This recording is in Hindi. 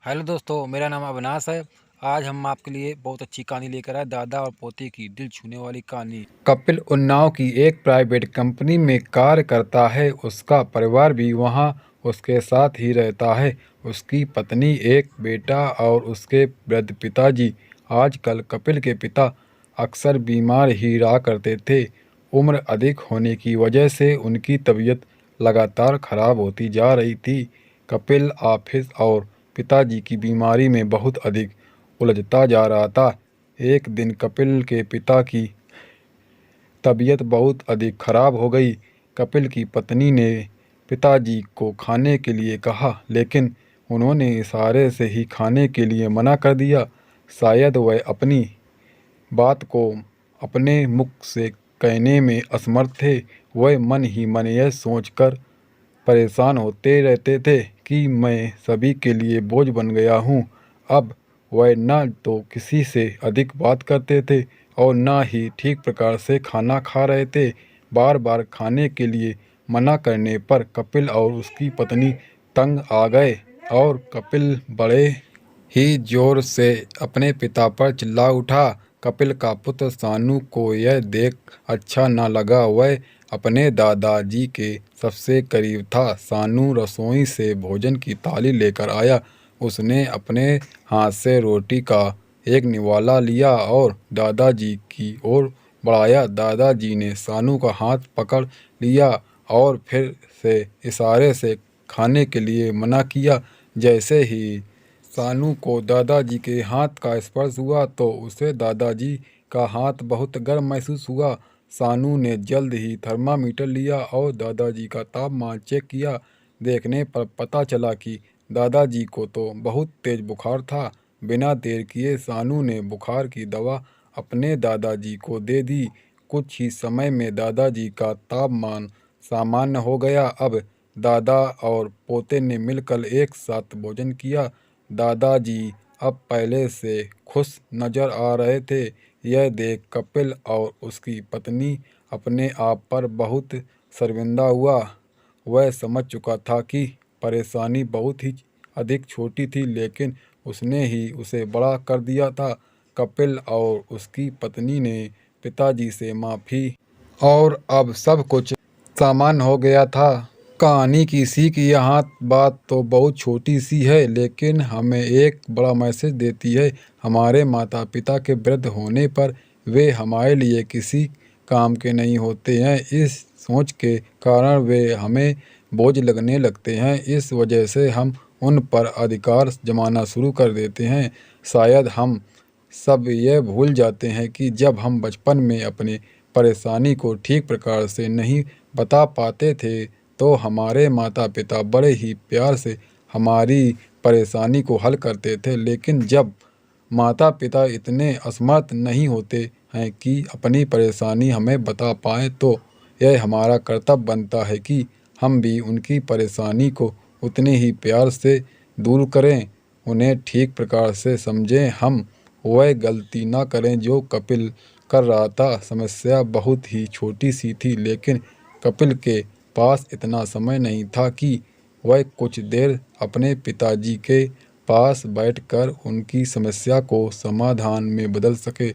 हेलो दोस्तों, मेरा नाम अविनाश है। आज हम आपके लिए बहुत अच्छी कहानी लेकर आए, दादा और पोते की दिल छूने वाली कहानी। कपिल उन्नाव की एक प्राइवेट कंपनी में कार्य करता है। उसका परिवार भी वहाँ उसके साथ ही रहता है। उसकी पत्नी, एक बेटा और उसके वृद्ध पिताजी। आजकल कपिल के पिता अक्सर बीमार ही रहा करते थे। उम्र अधिक होने की वजह से उनकी तबीयत लगातार खराब होती जा रही थी। कपिल ऑफिस और पिताजी की बीमारी में बहुत अधिक उलझता जा रहा था। एक दिन कपिल के पिता की तबीयत बहुत अधिक खराब हो गई। कपिल की पत्नी ने पिताजी को खाने के लिए कहा, लेकिन उन्होंने इशारे से ही खाने के लिए मना कर दिया। शायद वह अपनी बात को अपने मुख से कहने में असमर्थ थे। वह मन ही मन यह सोचकर परेशान होते रहते थे कि मैं सभी के लिए बोझ बन गया हूँ। अब वह न तो किसी से अधिक बात करते थे और न ही ठीक प्रकार से खाना खा रहे थे। बार बार खाने के लिए मना करने पर कपिल और उसकी पत्नी तंग आ गए और कपिल बड़े ही जोर से अपने पिता पर चिल्ला उठा। कपिल का पुत्र सानू को यह देख अच्छा न लगा। वह अपने दादाजी के सबसे करीब था। सानू रसोई से भोजन की थाली लेकर आया। उसने अपने हाथ से रोटी का एक निवाला लिया और दादाजी की ओर बढ़ाया। दादाजी ने सानू का हाथ पकड़ लिया और फिर से इशारे से खाने के लिए मना किया। जैसे ही सानू को दादाजी के हाथ का स्पर्श हुआ तो उसे दादाजी का हाथ बहुत गर्म महसूस हुआ। सानू ने जल्द ही थर्मामीटर लिया और दादाजी का तापमान चेक किया। देखने पर पता चला कि दादाजी को तो बहुत तेज बुखार था। बिना देर किए सानू ने बुखार की दवा अपने दादाजी को दे दी। कुछ ही समय में दादाजी का तापमान सामान्य हो गया। अब दादा और पोते ने मिलकर एक साथ भोजन किया। दादाजी अब पहले से खुश नजर आ रहे थे। यह देख कपिल और उसकी पत्नी अपने आप पर बहुत शर्मिंदा हुआ। वह समझ चुका था कि परेशानी बहुत ही अधिक छोटी थी, लेकिन उसने ही उसे बड़ा कर दिया था। कपिल और उसकी पत्नी ने पिताजी से माफ़ी और अब सब कुछ सामान्य हो गया था। कहानी की सीख यहाँ बात तो बहुत छोटी सी है, लेकिन हमें एक बड़ा मैसेज देती है। हमारे माता पिता के वृद्ध होने पर वे हमारे लिए किसी काम के नहीं होते हैं। इस सोच के कारण वे हमें बोझ लगने लगते हैं। इस वजह से हम उन पर अधिकार जमाना शुरू कर देते हैं। शायद हम सब ये भूल जाते हैं कि जब हम बचपन में अपनी परेशानी को ठीक प्रकार से नहीं बता पाते थे तो हमारे माता पिता बड़े ही प्यार से हमारी परेशानी को हल करते थे। लेकिन जब माता पिता इतने असमर्थ नहीं होते हैं कि अपनी परेशानी हमें बता पाएँ, तो यह हमारा कर्तव्य बनता है कि हम भी उनकी परेशानी को उतने ही प्यार से दूर करें, उन्हें ठीक प्रकार से समझें। हम वह गलती ना करें जो कपिल कर रहा था। समस्या बहुत ही छोटी सी थी, लेकिन कपिल के पास इतना समय नहीं था कि वह कुछ देर अपने पिताजी के पास बैठकर उनकी समस्या को समाधान में बदल सके।